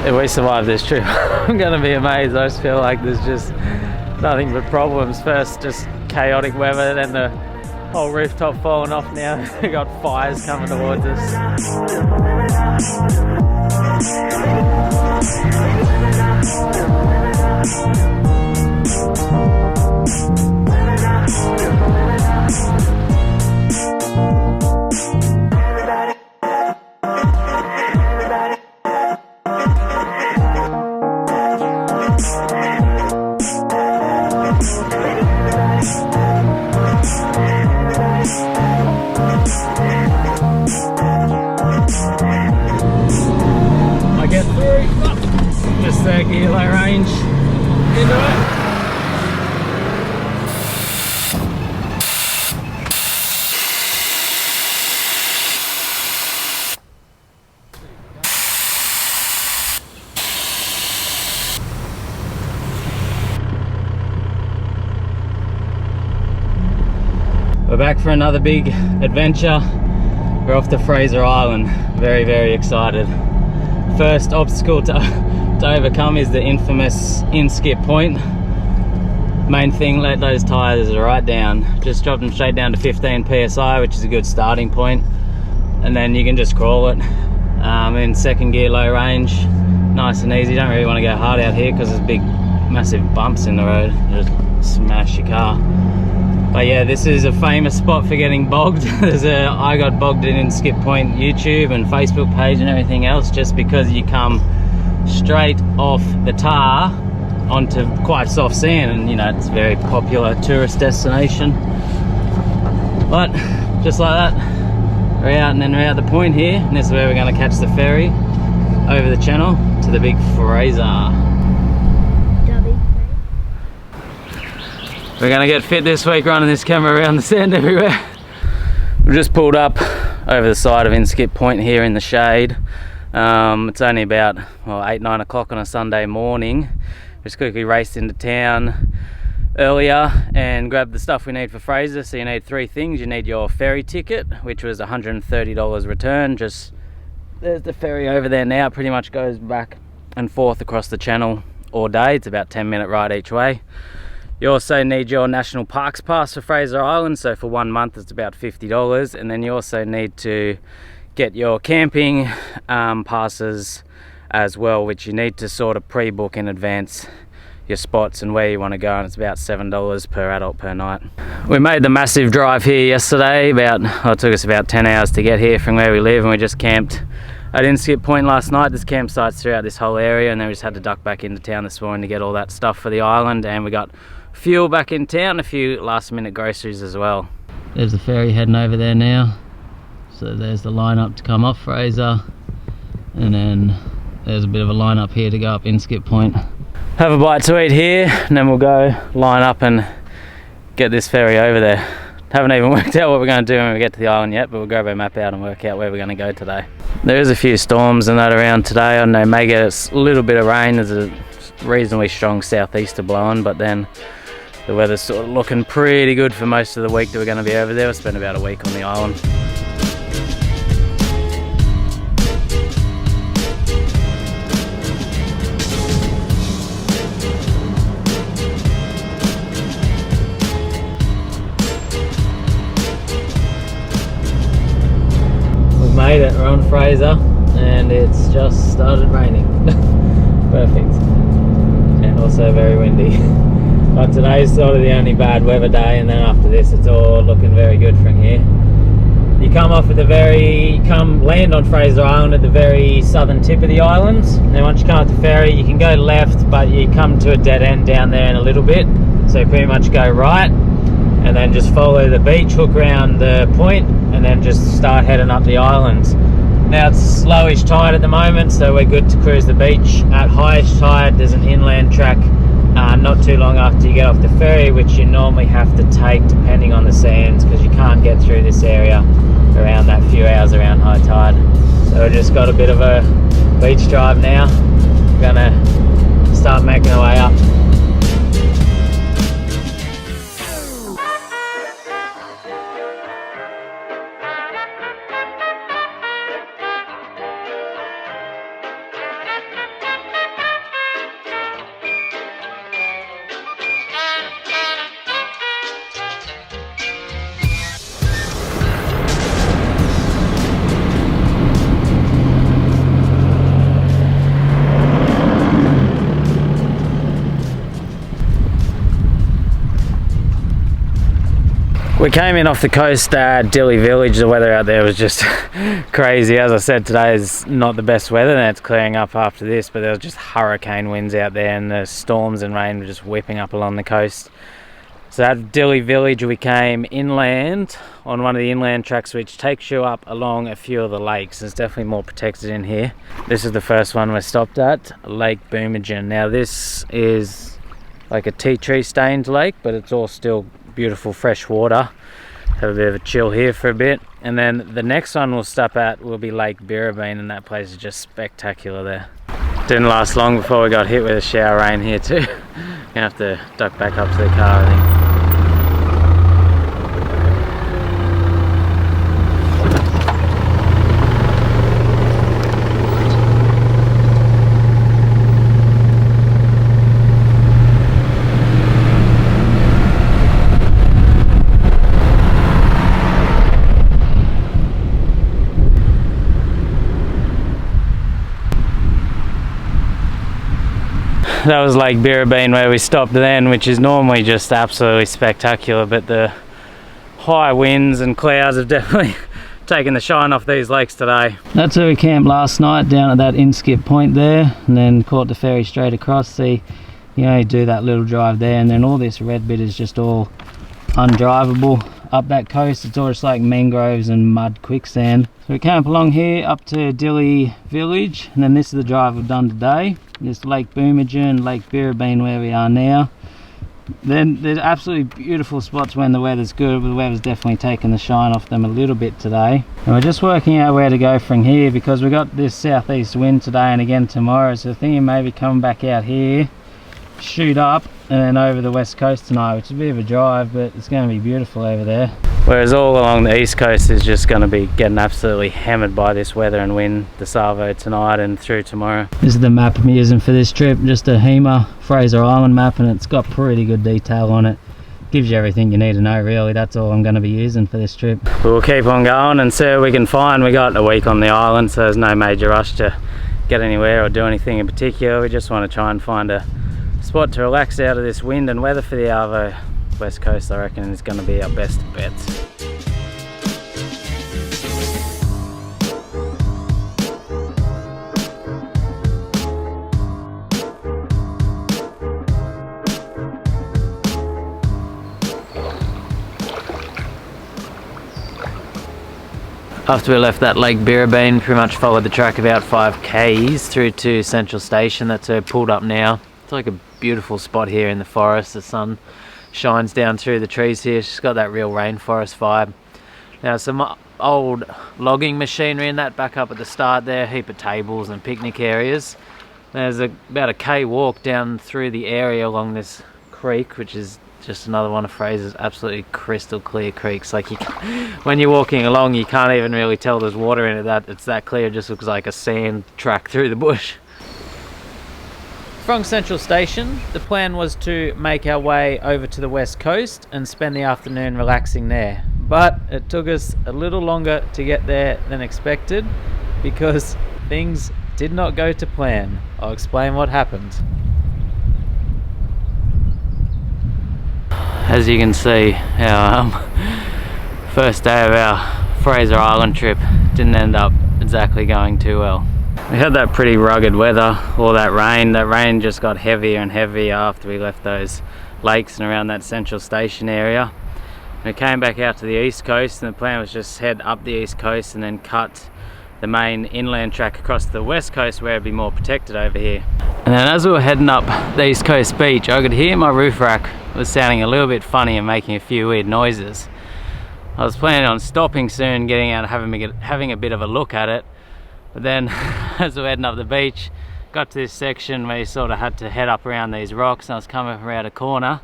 if we survive this trip, I'm gonna be amazed. I just feel like there's just nothing but problems. First, just chaotic weather, then the whole rooftop falling off now. We got fires coming towards us. I get through, just 30 kilo range into it. We're back for another big adventure. We're off to Fraser Island. Very, very excited. First obstacle to overcome is the infamous in-skip point. Main thing, let those tires right down. Just drop them straight down to 15 psi, which is a good starting point. And then you can just crawl it. In second gear, low range, nice and easy. Don't really want to go hard out here because there's big, massive bumps in the road. Just smash your car. But yeah, this is a famous spot for getting bogged. I got bogged in Skip Point YouTube and Facebook page and everything else, just because you come straight off the tar onto quite soft sand, and you know, it's a very popular tourist destination. But just like that, we're out the point here, and this is where we're going to catch the ferry over the channel to the big Fraser. We're gonna get fit this week running this camera around the sand everywhere. We just pulled up over the side of Inskip Point here in the shade. It's only about 8-9 o'clock on a Sunday morning. Just quickly raced into town earlier and grabbed the stuff we need for Fraser. So you need 3 things. You need your ferry ticket, which was $130 return. Just there's the ferry over there now. It pretty much goes back and forth across the channel all day. It's about 10-minute ride each way. You also need your National Parks Pass for Fraser Island, so for 1 month it's about $50, and then you also need to get your camping passes as well, which you need to sort of pre-book in advance your spots and where you want to go, and it's about $7 per adult per night. We made the massive drive here yesterday. It took us about 10 hours to get here from where we live, and we just camped at Inskip Point last night. There's campsites throughout this whole area, and then we just had to duck back into town this morning to get all that stuff for the island, and we got fuel back in town, a few last minute groceries as well. There's the ferry heading over there now. So there's the line up to come off Fraser, and then there's a bit of a line up here to go up Inskip Point. Have a bite to eat here, and then we'll go line up and get this ferry over there. Haven't even worked out what we're going to do when we get to the island yet, but we'll grab our map out and work out where we're going to go today. There is a few storms and that around today. I don't know, may get a little bit of rain. There's a reasonably strong southeaster blowing, but then the weather's sort of looking pretty good for most of the week that we're going to be over there. We'll spend about a week on the island. We've made it, we're on Fraser, and it's just started raining. Perfect. And also very windy. But today's sort of the only bad weather day, and then after this it's all looking very good from here. You come off at land on Fraser Island at the very southern tip of the island. Then once you come off the ferry, you can go left, but you come to a dead end down there in a little bit. So pretty much go right, and then just follow the beach, hook around the point, and then just start heading up the island. Now it's slowish tide at the moment, so we're good to cruise the beach. At highest tide, there's an inland track not too long after you get off the ferry, which you normally have to take depending on the sands, because you can't get through this area around that few hours around high tide. So we've just got a bit of a beach drive now. We're gonna start making our way up. We came in off the coast at Dili Village. The weather out there was just crazy. As I said, today is not the best weather, and it's clearing up after this, but there was just hurricane winds out there, and the storms and rain were just whipping up along the coast. So at Dili Village we came inland on one of the inland tracks which takes you up along a few of the lakes. It's definitely more protected in here. This is the first one we stopped at, Lake Boomagen. Now this is like a tea tree stained lake, but it's all still beautiful fresh water. Have a bit of a chill here for a bit, and then the next one we'll stop at will be Lake Birrabeen, and that place is just spectacular there. Didn't last long before we got hit with a shower rain here too. Gonna have to duck back up to the car, I think. That was Lake Birrabeen where we stopped then, which is normally just absolutely spectacular, but the high winds and clouds have definitely taken the shine off these lakes today. That's where we camped last night, down at that Inskip point there, and then caught the ferry straight across. See, you know, you do that little drive there, and then all this red bit is just all undrivable up that coast. It's all just like mangroves and mud quicksand. So we camp along here up to Dili Village, and then this is the drive we've done today. This Lake Boomagen, Lake Birrabeen where we are now. Then there's absolutely beautiful spots when the weather's good, but the weather's definitely taken the shine off them a little bit today. And we're just working out where to go from here because we got this southeast wind today and again tomorrow, so thinking maybe coming back out here, shoot up and then over the west coast tonight, which is a bit of a drive, but it's going to be beautiful over there. Whereas all along the east coast is just going to be getting absolutely hammered by this weather and wind, the Savo tonight and through tomorrow. This is the map I'm using for this trip, just a HEMA FRASER Island map, and it's got pretty good detail on it. Gives you everything you need to know really. That's all I'm going to be using for this trip. We'll keep on going and see what we can find. We got a week on the island, so there's no major rush to get anywhere or do anything in particular. We just want to try and find a spot to relax out of this wind and weather for the Arvo. West coast I reckon is going to be our best bets. After we left that Lake Birrabeen, pretty much followed the track about 5 k's through to Central Station. That's where pulled up now. It's like a beautiful spot here in the forest. The sun shines down through the trees here. It's just got that real rainforest vibe. Now some old logging machinery in that back up at the start there, heap of tables and picnic areas. There's about a K walk down through the area along this creek, which is just another one of Fraser's absolutely crystal clear creeks. Like when you're walking along you can't even really tell there's water in it. It's that clear, it just looks like a sand track through the bush. From Central Station, the plan was to make our way over to the west coast and spend the afternoon relaxing there. But it took us a little longer to get there than expected because things did not go to plan. I'll explain what happened. As you can see, our first day of our Fraser Island trip didn't end up exactly going too well. We had that pretty rugged weather, all that rain just got heavier and heavier after we left those lakes and around that Central Station area. We came back out to the east coast and the plan was just head up the east coast and then cut the main inland track across to the west coast where it'd be more protected over here. And then as we were heading up the east coast beach, I could hear my roof rack was sounding a little bit funny and making a few weird noises. I was planning on stopping soon, getting out and having a bit of a look at it. But then as we were heading up the beach, got to this section where you sort of had to head up around these rocks, and I was coming around a corner.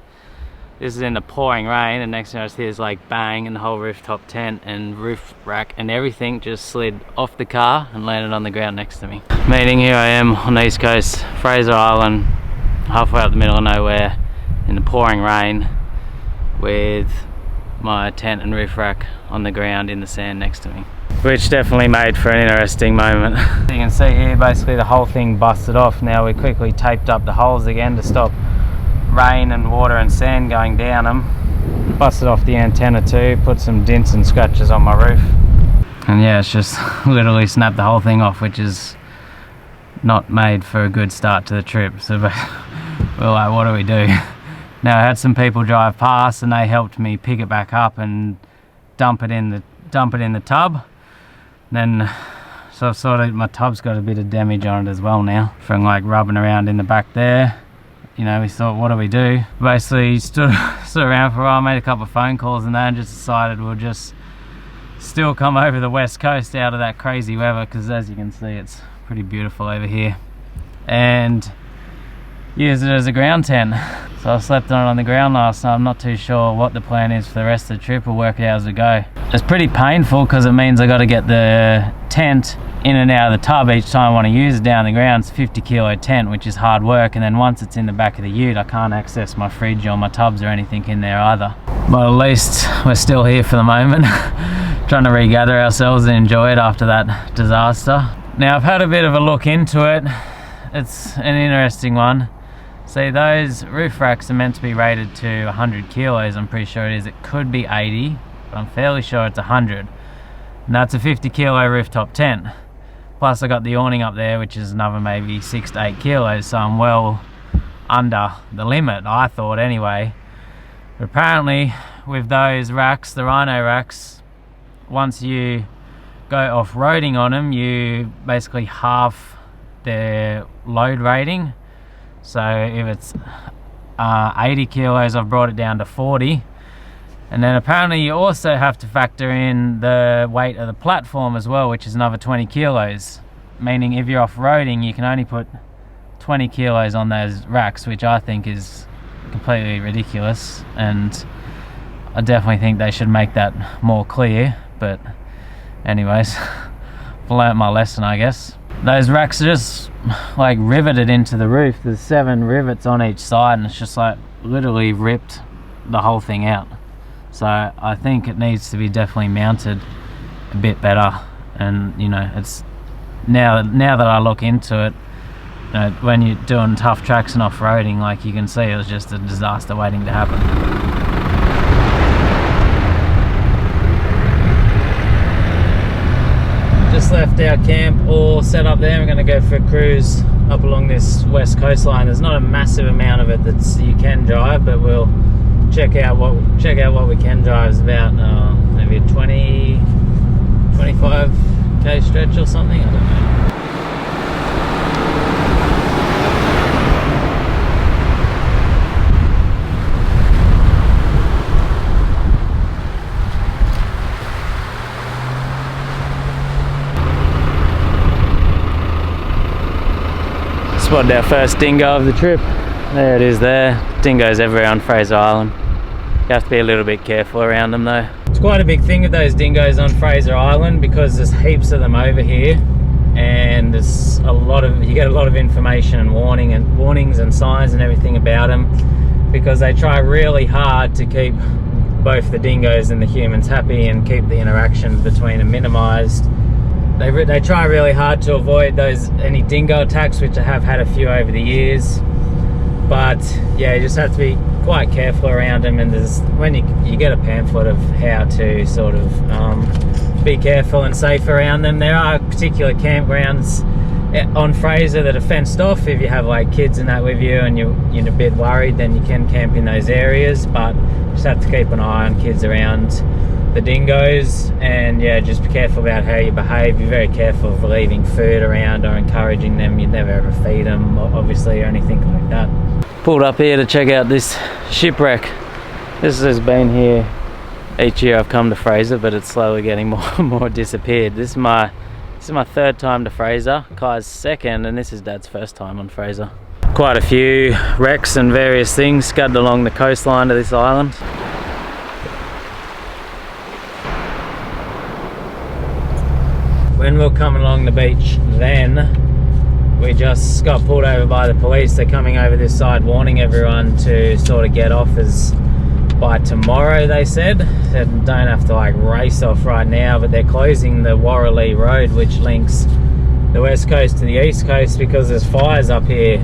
This is in the pouring rain, and next thing I just hear is like bang, and the whole rooftop tent and roof rack and everything just slid off the car and landed on the ground next to me. Meaning here I am on the east coast, Fraser Island, halfway up the middle of nowhere in the pouring rain with my tent and roof rack on the ground in the sand next to me. Which definitely made for an interesting moment. You can see here basically the whole thing busted off. Now we quickly taped up the holes again to stop rain and water and sand going down them. Busted off the antenna too, put some dents and scratches on my roof. And yeah, it's just literally snapped the whole thing off, which is not made for a good start to the trip. So we're like, what do we do? Now I had some people drive past and they helped me pick it back up and dump it in the tub. Then so I've sort of, my tub's got a bit of damage on it as well now from like rubbing around in the back there. You know, we thought, what do we do? Basically stood around for a while, made a couple of phone calls, and then just decided we'll just still come over the west coast out of that crazy weather, because as you can see, it's pretty beautiful over here, and use it as a ground tent. So I slept on it on the ground last night. I'm not too sure what the plan is for the rest of the trip. We'll work it out as we go. It's pretty painful because it means I got to get the tent in and out of the tub each time I want to use it down the ground. It's a 50 kilo tent, which is hard work, and then once it's in the back of the ute, I can't access my fridge or my tubs or anything in there either. But at least we're still here for the moment, trying to regather ourselves and enjoy it after that disaster. Now I've had a bit of a look into it. It's an interesting one. See, those roof racks are meant to be rated to 100 kilos, I'm pretty sure it is. It could be 80, but I'm fairly sure it's 100. And that's a 50 kilo rooftop tent. Plus I got the awning up there, which is another maybe 6 to 8 kilos, so I'm well under the limit, I thought anyway. But apparently with those racks, the Rhino racks, once you go off-roading on them, you basically half their load rating. So if it's 80 kilos, I've brought it down to 40. And then apparently you also have to factor in the weight of the platform as well, which is another 20 kilos. Meaning if you're off-roading, you can only put 20 kilos on those racks, which I think is completely ridiculous. And I definitely think they should make that more clear. But anyways, I've learnt my lesson, I guess. Those racks are just like riveted into the roof. There's 7 rivets on each side, and it's just like literally ripped the whole thing out. So I think it needs to be definitely mounted a bit better. And you know, it's now that I look into it, you know, when you're doing tough tracks and off-roading, like you can see, it was just a disaster waiting to happen. Just left our camp all set up there. We're going to go for a cruise up along this west coastline. There's not a massive amount of it that you can drive, but we'll check out what we can drive. It's about maybe a 25k stretch or something, I don't know. Spotted our first dingo of the trip. There it is there. Dingoes everywhere on Fraser Island. You have to be a little bit careful around them though. It's quite a big thing with those dingoes on Fraser Island because there's heaps of them over here, and there's you get a lot of information and warnings and signs and everything about them, because they try really hard to keep both the dingoes and the humans happy and keep the interaction between them minimized. They try really hard to avoid any dingo attacks, which I have had a few over the years. But yeah, you just have to be quite careful around them. And when you get a pamphlet of how to sort of be careful and safe around them. There are particular campgrounds on Fraser that are fenced off. If you have like kids and that with you and you're a bit worried, then you can camp in those areas. But just have to keep an eye on kids around the dingoes, and yeah, just be careful about how you behave. Be very careful of leaving food around or encouraging them. You'd never ever feed them, obviously, or anything like that. Pulled up here to check out this shipwreck. This has been here each year I've come to Fraser, but it's slowly getting more and more disappeared. This is my third time to Fraser. Kai's second, and this is Dad's first time on Fraser. Quite a few wrecks and various things scudded along the coastline of this island. When we were coming along the beach then, we just got pulled over by the police. They're coming over this side warning everyone to sort of get off as by tomorrow, they said. They don't have to like race off right now, but they're closing the Warralee Road, which links the west coast to the east coast, because there's fires up here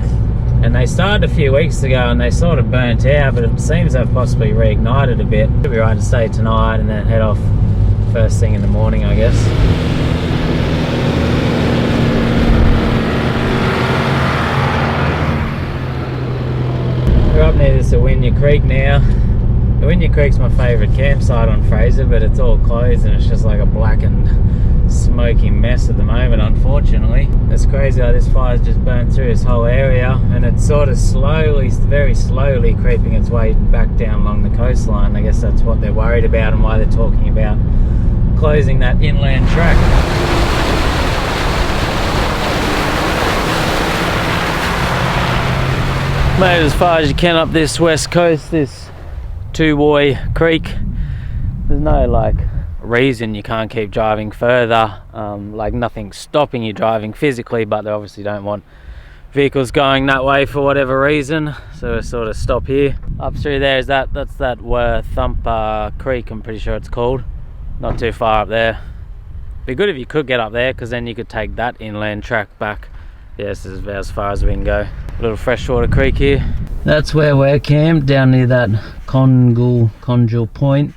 and they started a few weeks ago and they sort of burnt out, but it seems they've possibly reignited a bit. Should be right to stay tonight and then head off first thing in the morning, I guess. We're up near this Awinya Creek now. Awinya Creek's my favourite campsite on Fraser, but it's all closed and it's just like a blackened, smoky mess at the moment, unfortunately. It's crazy how this fire's just burnt through this whole area, and it's sort of slowly, very slowly creeping its way back down along the coastline. I guess that's what they're worried about and why they're talking about closing that inland track. Made as far as you can up this west coast, this Two-Boy Creek. There's no like reason you can't keep driving further, like nothing's stopping you driving physically, but they obviously don't want vehicles going that way for whatever reason, so we sort of stop here. Up through there is that's that Thumper Creek, I'm pretty sure it's called. Not too far up there. Be good if you could get up there, because then you could take that inland track back. Yes, this is about as far as we can go. A little freshwater creek here. That's where we're camped, down near that Conjure Point.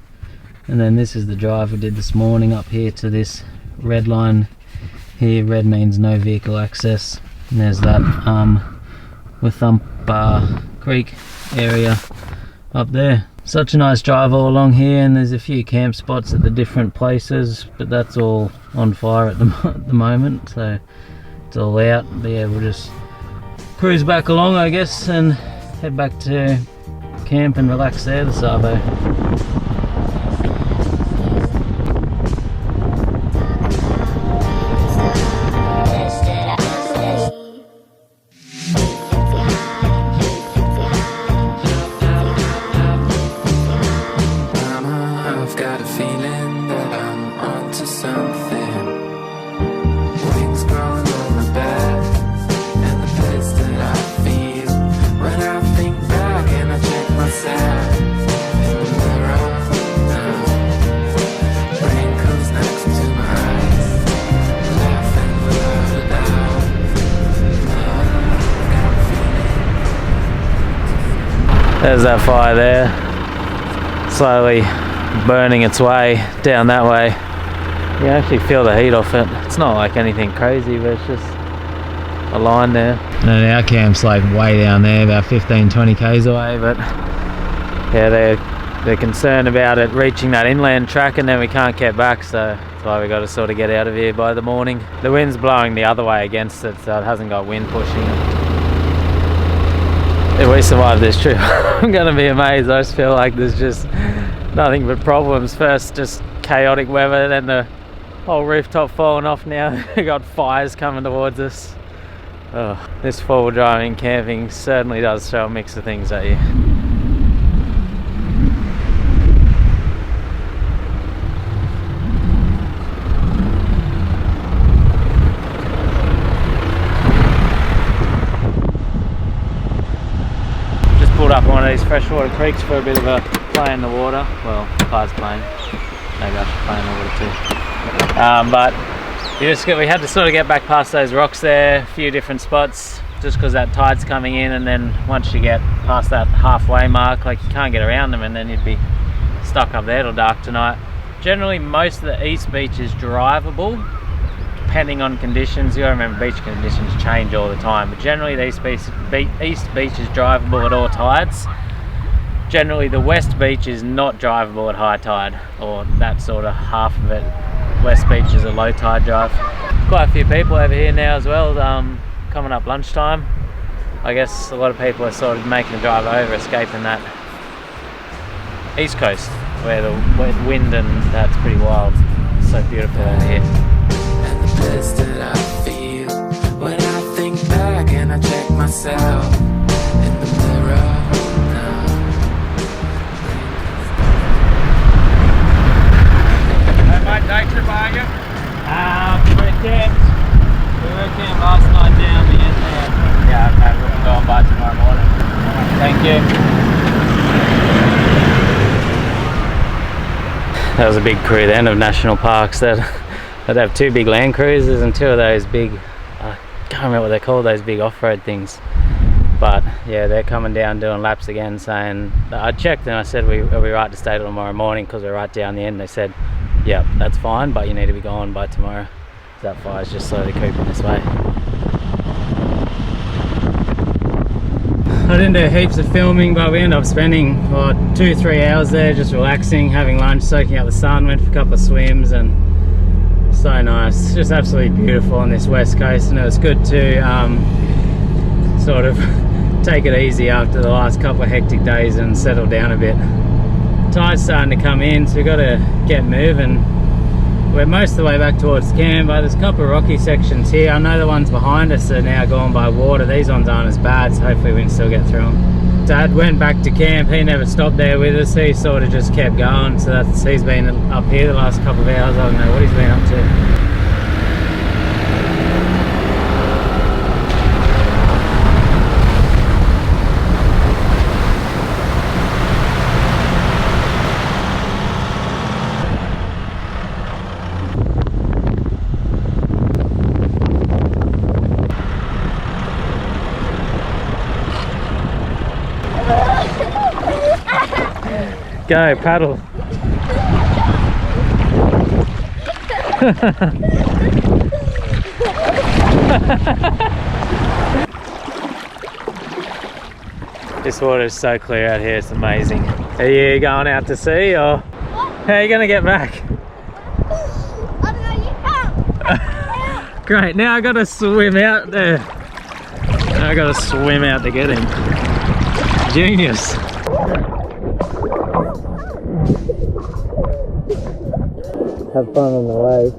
And then this is the drive we did this morning up here to this red line here. Red means no vehicle access. And there's that Thumper Creek area up there. Such a nice drive all along here, and there's a few camp spots at the different places, but that's all on fire at the moment, so it's all out. But yeah, we'll just cruise back along, I guess, and head back to camp and relax there this arvo. There's that fire there, slowly burning its way down that way. You can actually feel the heat off it. It's not like anything crazy, but it's just a line there. And our camp's like way down there, about 15-20 k's away, but yeah, they're concerned about it reaching that inland track and then we can't get back, so that's why we got to sort of get out of here by the morning. The wind's blowing the other way against it, so it hasn't got wind pushing it. If we survive this trip, I'm gonna be amazed. I just feel like there's just nothing but problems. First just chaotic weather, then the whole rooftop falling off now. We got fires coming towards us. Oh, this four-wheel driving camping certainly does throw a mix of things at you. Up one of these freshwater creeks for a bit of a play in the water. Well, car's playing. Maybe I should play in the water too. But we had to sort of get back past those rocks there, a few different spots, just because that tide's coming in, and then once you get past that halfway mark, like you can't get around them, and then you'd be stuck up there till dark tonight. Generally, most of the east beach is drivable, depending on conditions. You gotta remember, beach conditions change all the time, but generally the east beach is drivable at all tides. Generally the west beach is not drivable at high tide, or that sort of half of it. West beach is a low tide drive. Quite a few people over here now as well, coming up lunchtime. I guess a lot of people are sort of making a drive over, escaping that east coast where the wind and that's pretty wild. It's so beautiful over here. That I feel when I think back and I check myself in the mirror now. Hey mate, day trip are you? We were camped last night down the end there. Yeah, okay, we'll go on by tomorrow morning. Thank you. That was a big crew then of national parks that I'd have two big Land Cruisers and two of those big, I can't remember what they're called, those big off-road things. But yeah, they're coming down doing laps again, saying, I checked and I said, are we right to stay till tomorrow morning because we're right down the end? They said, yep, that's fine, but you need to be gone by tomorrow. That fire's just slowly creeping this way. I didn't do heaps of filming, but we ended up spending 2-3 hours there just relaxing, having lunch, soaking up the sun, went for a couple of swims, and so nice. It's just absolutely beautiful on this west coast, and it was good to sort of take it easy after the last couple of hectic days and settle down a bit. Tide's starting to come in, so we've got to get moving. We're most of the way back towards camp, but there's a couple of rocky sections here. I know the ones behind us are now gone by water. These ones aren't as bad, so hopefully we can still get through them. Dad went back to camp. He never stopped there with us. He sort of just kept going. So he's been up here the last couple of hours. I don't know what he's been up to. Go, paddle. This water is so clear out here, it's amazing. Are you going out to sea or how are you going to get back? I don't know, you can't. Great, now I got to swim out there. Now I got to swim out to get him. Genius. Have fun on the wave.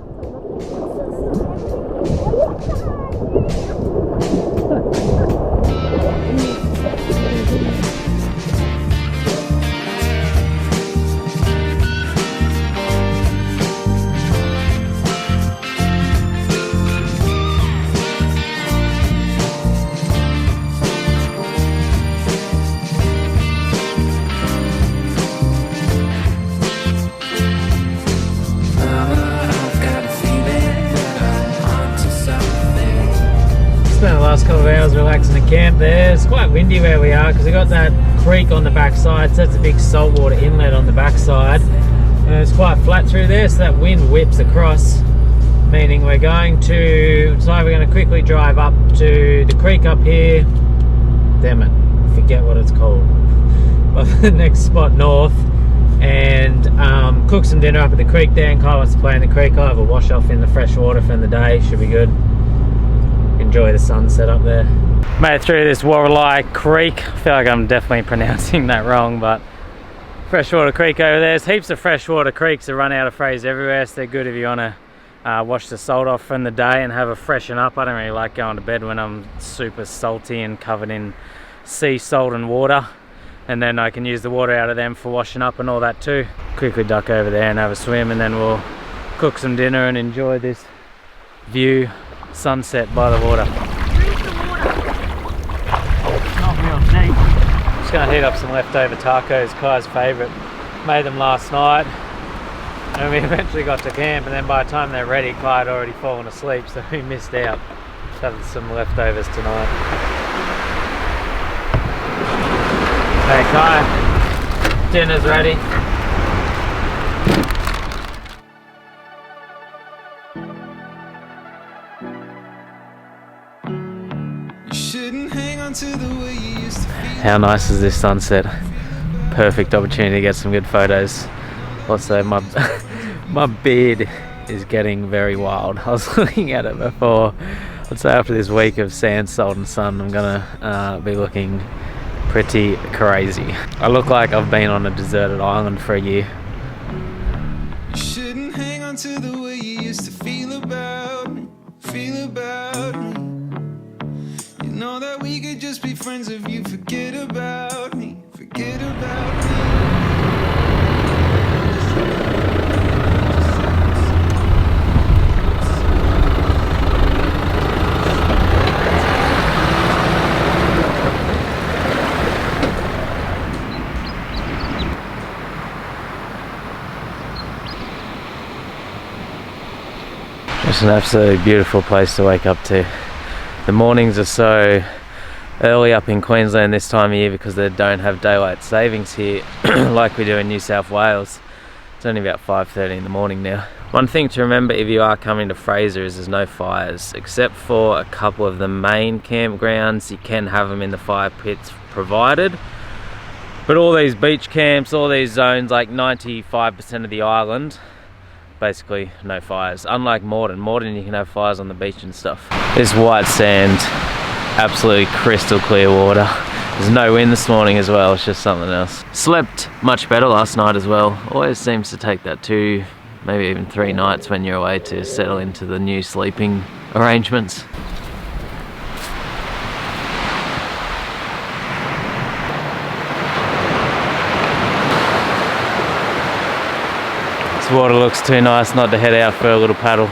Spent the last couple of hours relaxing in camp there. It's quite windy where we are because we got that creek on the backside, so that's a big saltwater inlet on the backside, and it's quite flat through there, so that wind whips across, meaning we're going to decide we're going to quickly drive up to the creek up here. Damn it, I forget what it's called. But the next spot north, and cook some dinner up at the creek there. And Kyle wants to play in the creek. I'll have a wash off in the fresh water from the day, should be good. Enjoy the sunset up there. Made it through this Warralai Creek. I feel like I'm definitely pronouncing that wrong, but freshwater creek over there. There's heaps of freshwater creeks that run out of Fraser everywhere, so they're good if you want to wash the salt off from the day and have a freshen up. I don't really like going to bed when I'm super salty and covered in sea salt and water, and then I can use the water out of them for washing up and all that too. Quickly duck over there and have a swim, and then we'll cook some dinner and enjoy this view, sunset by the water. Where's the water? Not real deep. Just going to heat up some leftover tacos, Kai's favourite. Made them last night, and we eventually got to camp, and then by the time they're ready, Kai had already fallen asleep, so we missed out. Just having some leftovers tonight. Hey Kai, dinner's ready. How nice is this sunset? Perfect opportunity to get some good photos. Also, my beard is getting very wild. I was looking at it before. I'd say after this week of sand, salt and sun, I'm gonna be looking pretty crazy. I look like I've been on a deserted island for a year. You shouldn't hang on to the way you used to feel about me, You know that we could just be friends if you forget about me, It's an absolutely beautiful place to wake up to. The mornings are so early up in Queensland this time of year because they don't have daylight savings here like we do in New South Wales. It's only about 5:30 in the morning now. One thing to remember if you are coming to Fraser is there's no fires, except for a couple of the main campgrounds. You can have them in the fire pits provided. But all these beach camps, all these zones, like 95% of the island, basically no fires. Unlike Morden, you can have fires on the beach and stuff. This white sand, absolutely crystal clear water. There's no wind this morning as well, it's just something else. Slept much better last night as well. Always seems to take that 2, maybe even 3 nights when you're away to settle into the new sleeping arrangements. This water looks too nice not to head out for a little paddle.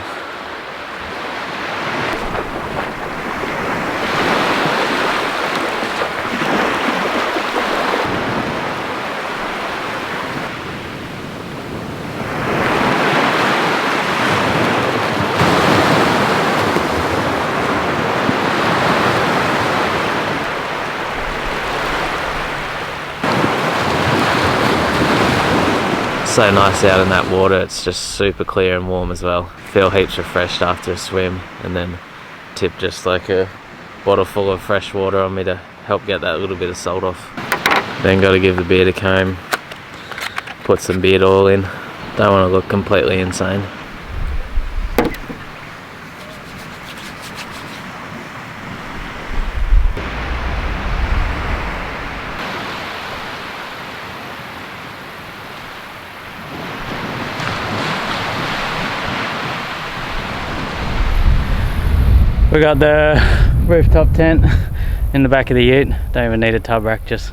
So nice out in that water, it's just super clear and warm as well. Feel heaps refreshed after a swim, and then tip just like a bottle full of fresh water on me to help get that little bit of salt off. Then got to give the beard a comb, put some beard oil in. Don't want to look completely insane. We got the rooftop tent in the back of the ute. Don't even need a tub rack, just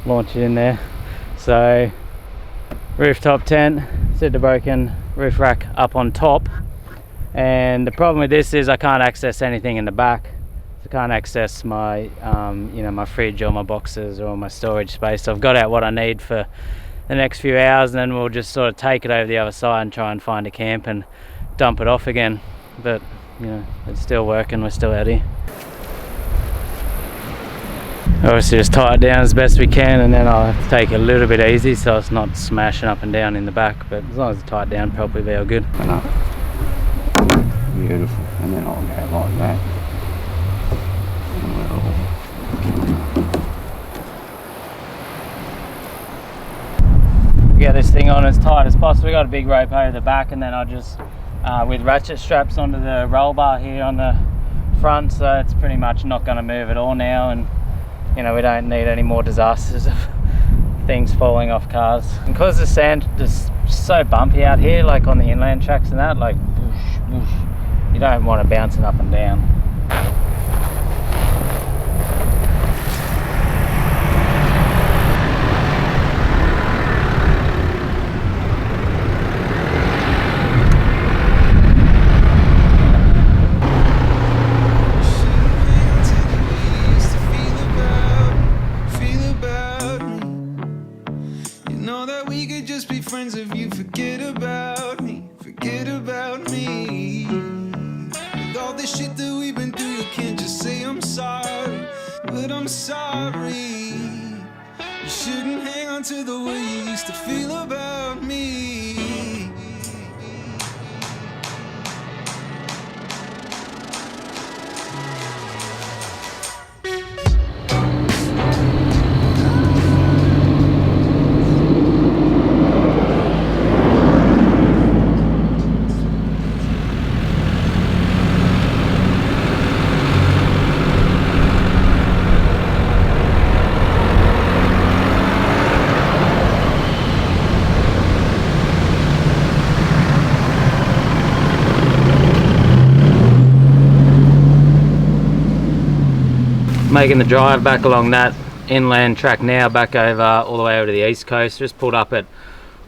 launch it in there. So rooftop tent, sit the broken roof rack up on top. And the problem with this is I can't access anything in the back. I can't access my my fridge or my boxes or my storage space. So I've got out what I need for the next few hours, and then we'll just sort of take it over the other side and try and find a camp and dump it off again. But you know, it's still working, we're still out here. Obviously just tie it down as best we can, and then I'll have to take it a little bit easy so it's not smashing up and down in the back, but as long as it's tied down properly, they're all good. Beautiful, and then I'll go like that. Get this thing on as tight as possible. We got a big rope over the back, and then I'll just with ratchet straps onto the roll bar here on the front, so it's pretty much not going to move at all now, and you know, we don't need any more disasters of things falling off cars. And because the sand is so bumpy out here, like on the inland tracks and that, like whoosh, whoosh, you don't want it bouncing up and down. Making the drive back along that inland track now, back over all the way over to the east coast. Just pulled up at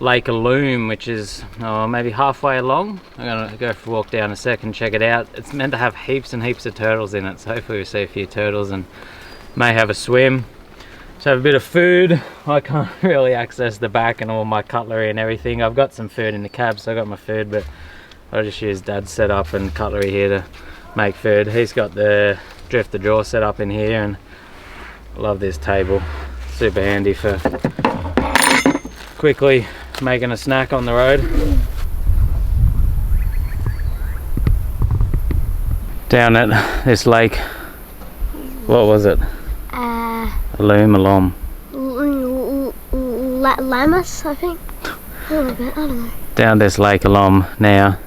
Lake Loom, which is maybe halfway along. I'm gonna go for a walk down a second, check it out. It's meant to have heaps and heaps of turtles in it, so hopefully we see a few turtles and may have a swim. Just have a bit of food. I can't really access the back and all my cutlery and everything. I've got some food in the cab, so I got my food, but I just use Dad's setup and cutlery here to make food. He's got the drifter drawer set up in here, and Love this table, super handy for quickly making a snack on the road. Down at this lake, what was it? Alum. Lamas, I think. I don't know. Down this lake alum now.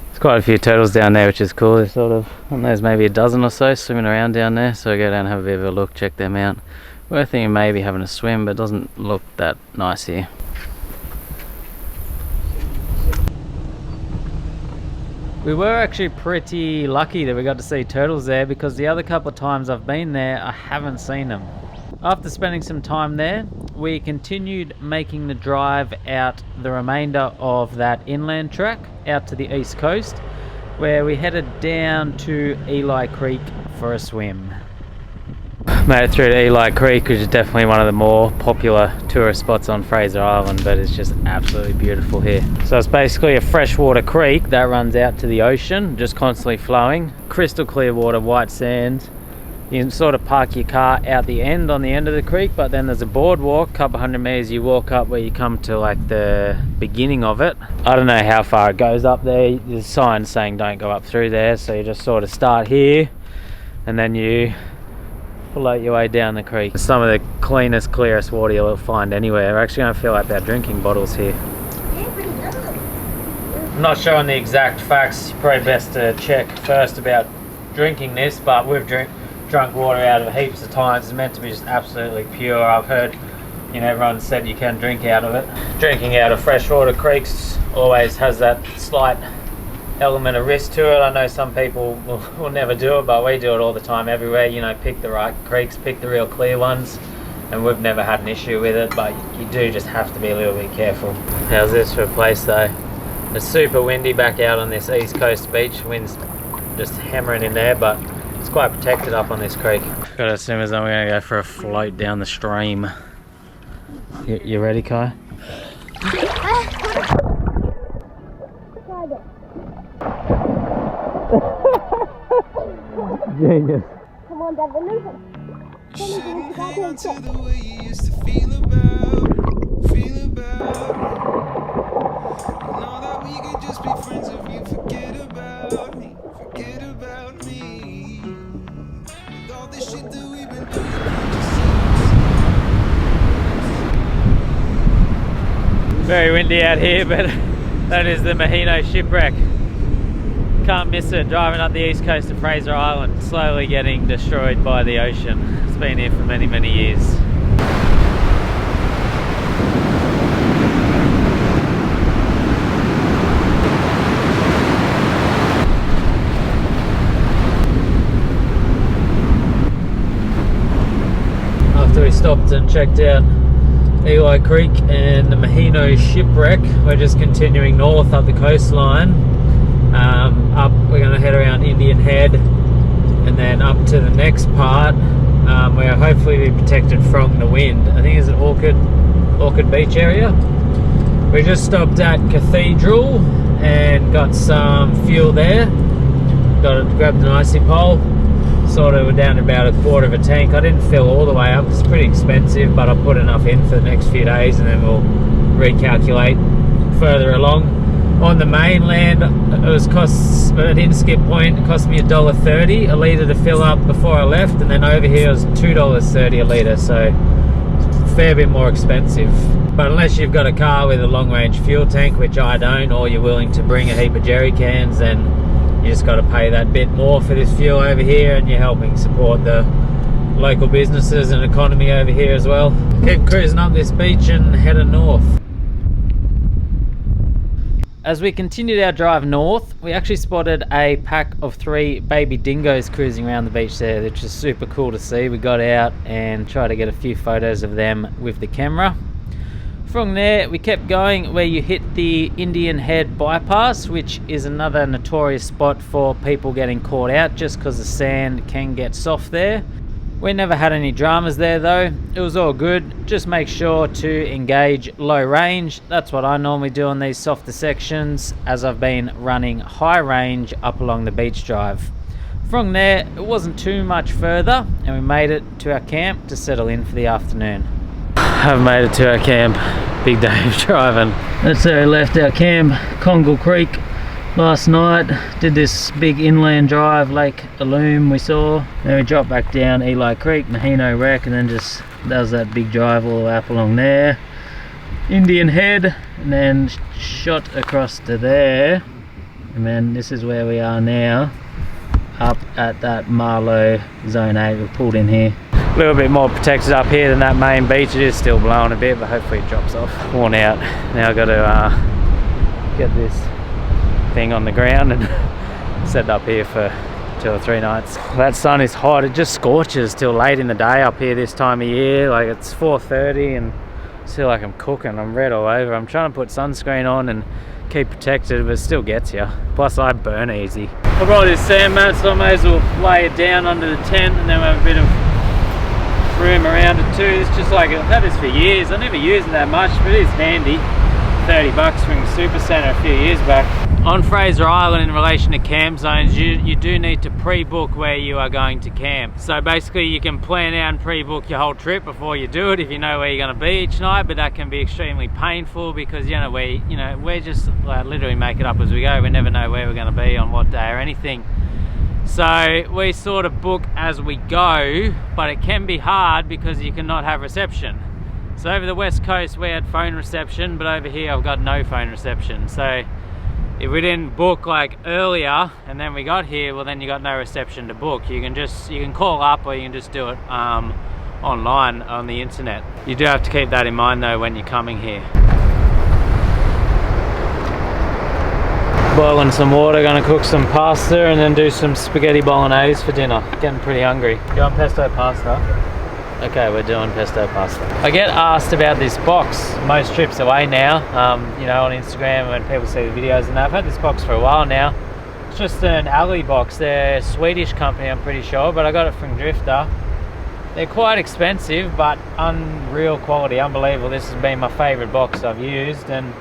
There's quite a few turtles down there, which is cool. There's sort of, I don't know, there's maybe a dozen or so swimming around down there. So I go down and have a bit of a look, check them out. We're thinking maybe having a swim, but it doesn't look that nice here. We were actually pretty lucky that we got to see turtles there, because the other couple of times I've been there, I haven't seen them. After spending some time there, we continued making the drive out the remainder of that inland track out to the east coast, where we headed down to Eli Creek for a swim. Made it through to Eli Creek, which is definitely one of the more popular tourist spots on Fraser Island, but it's just absolutely beautiful here. So it's basically a freshwater creek that runs out to the ocean, just constantly flowing. Crystal clear water, white sand. You can sort of park your car out the end, on the end of the creek, but then there's a boardwalk, a couple hundred meters you walk up where you come to like the beginning of it. I don't know how far it goes up there. There's signs saying don't go up through there, so you just sort of start here and then you float your way down the creek. It's some of the cleanest, clearest water you'll find anywhere. We're actually going to fill up our drinking bottles here. I'm not sure on the exact facts. Probably best to check first about drinking this, but we've drunk water out of it heaps of times. It's meant to be just absolutely pure. I've heard, you know, everyone said you can drink out of it. Drinking out of freshwater creeks always has that slight element of risk to it. I know some people will never do it, but we do it all the time everywhere. You know, pick the right creeks, pick the real clear ones, and we've never had an issue with it, but you do just have to be a little bit careful. How's this for a place though? It's super windy back out on this east coast beach. Wind's just hammering in there, but it's quite protected up on this creek. Got to assume as I'm going to go for a float down the stream. You ready, Kai? Genius. Come on, Dad, we're moving. Shouldn't hang on to the way you used to feel about. You know that we could just be friends if you forget about me. With all this shit that we've been doing, Very windy out here, but that is the Mahino shipwreck. Can't miss it, driving up the east coast of Fraser Island, slowly getting destroyed by the ocean. It's been here for many, many years. After we stopped and checked out Eli Creek and the Mahino shipwreck, we're just continuing north up the coastline. We're going to head around Indian Head and then up to the next part where hopefully we're protected from the wind. I think it's an Orchid Beach area. We just stopped at Cathedral and got some fuel there. Grabbed an icy pole. Sort of down to about a quarter of a tank. I didn't fill all the way up. It's pretty expensive, but I'll put enough in for the next few days and then we'll recalculate further along. On the mainland, I didn't skip point. It cost me $1.30 a litre to fill up before I left, and then over here it was $2.30 a litre, so a fair bit more expensive. But unless you've got a car with a long range fuel tank, which I don't, or you're willing to bring a heap of jerry cans, then you just got to pay that bit more for this fuel over here, and you're helping support the local businesses and economy over here as well. Keep cruising up this beach and heading north. As we continued our drive north, we actually spotted a pack of 3 baby dingoes cruising around the beach there, which is super cool to see. We got out and tried to get a few photos of them with the camera. From there, we kept going where you hit the Indian Head bypass, which is another notorious spot for people getting caught out just because the sand can get soft there. We never had any dramas there though. It was all good. Just make sure to engage low range. That's what I normally do on these softer sections, as I've been running high range up along the beach drive. From there, it wasn't too much further, and we made it to our camp to settle in for the afternoon. I've made it to our camp. Big day of driving. That's where we left our camp, Congal Creek, last night. Did this big inland drive, Lake Illume we saw. Then we dropped back down Eli Creek, Mahino Wreck, and then just does that big drive all the way up along there. Indian Head, and then shot across to there. And then this is where we are now, up at that Marlow Zone 8. We pulled in here. A little bit more protected up here than that main beach. It is still blowing a bit, but hopefully it drops off. Worn out. Now I've got to get this thing on the ground and set it up here for 2 or 3 nights. That sun is hot. It just scorches till late in the day up here this time of year. Like, it's 4:30 and I feel like I'm cooking. I'm red all over. I'm trying to put sunscreen on and keep protected, but it still gets you. Plus I burn easy. I brought this sand mat, so I may as well lay it down under the tent, and then we have a bit of room around it too. It's just like, I've had this for years. I never use it that much, but it is handy. $30 from the Super Centre a few years back. On Fraser Island, in relation to camp zones, you do need to pre-book where you are going to camp. So basically you can plan out and pre-book your whole trip before you do it if you know where you're going to be each night, but that can be extremely painful because we're just literally make it up as we go. We never know where we're going to be on what day or anything. So we sort of book as we go, but it can be hard because you cannot have reception. So over the west coast we had phone reception, but over here I've got no phone reception. So if we didn't book like earlier and then we got here, well then you got no reception to book. You can call up, or you can just do it online on the internet. You do have to keep that in mind though when you're coming here. Boiling some water, gonna cook some pasta and then do some spaghetti bolognese for dinner. Getting pretty hungry. You want pesto pasta? Okay, we're doing pesto pasta. I get asked about this box most trips away now, on Instagram when people see the videos and that. I've had this box for a while now. It's just an alley box. They're a Swedish company, I'm pretty sure, but I got it from Drifter. They're quite expensive, but unreal quality, unbelievable. This has been my favourite box I've used, and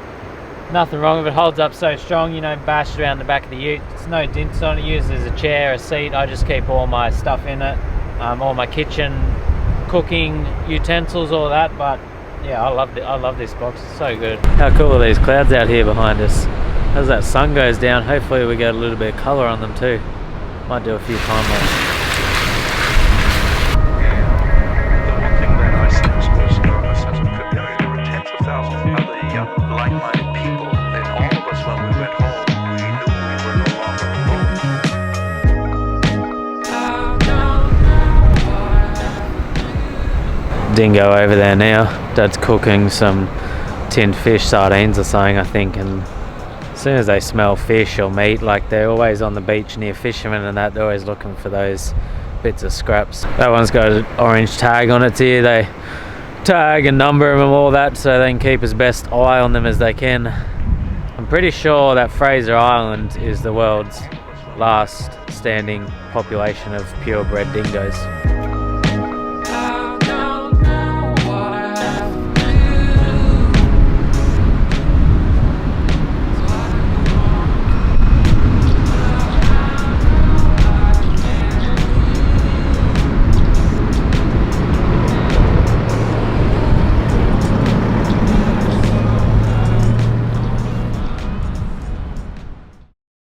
nothing wrong with it. Holds up so strong, bashed around the back of the ute. It's no dents on it. Used as a chair, a seat. I just keep all my stuff in it, all my kitchen cooking utensils, all that. But yeah, I love this box. It's so good. How cool are these clouds out here behind us? As that sun goes down, hopefully we get a little bit of colour on them too. Might do a few time lapse. Dingo over there now. Dad's cooking some tinned fish, sardines or something, I think, and as soon as they smell fish or meat, like they're always on the beach near fishermen and that, they're always looking for those bits of scraps. That one's got an orange tag on it here. They tag and number them and all that so they can keep as best eye on them as they can. I'm pretty sure that Fraser Island is the world's last standing population of purebred dingoes.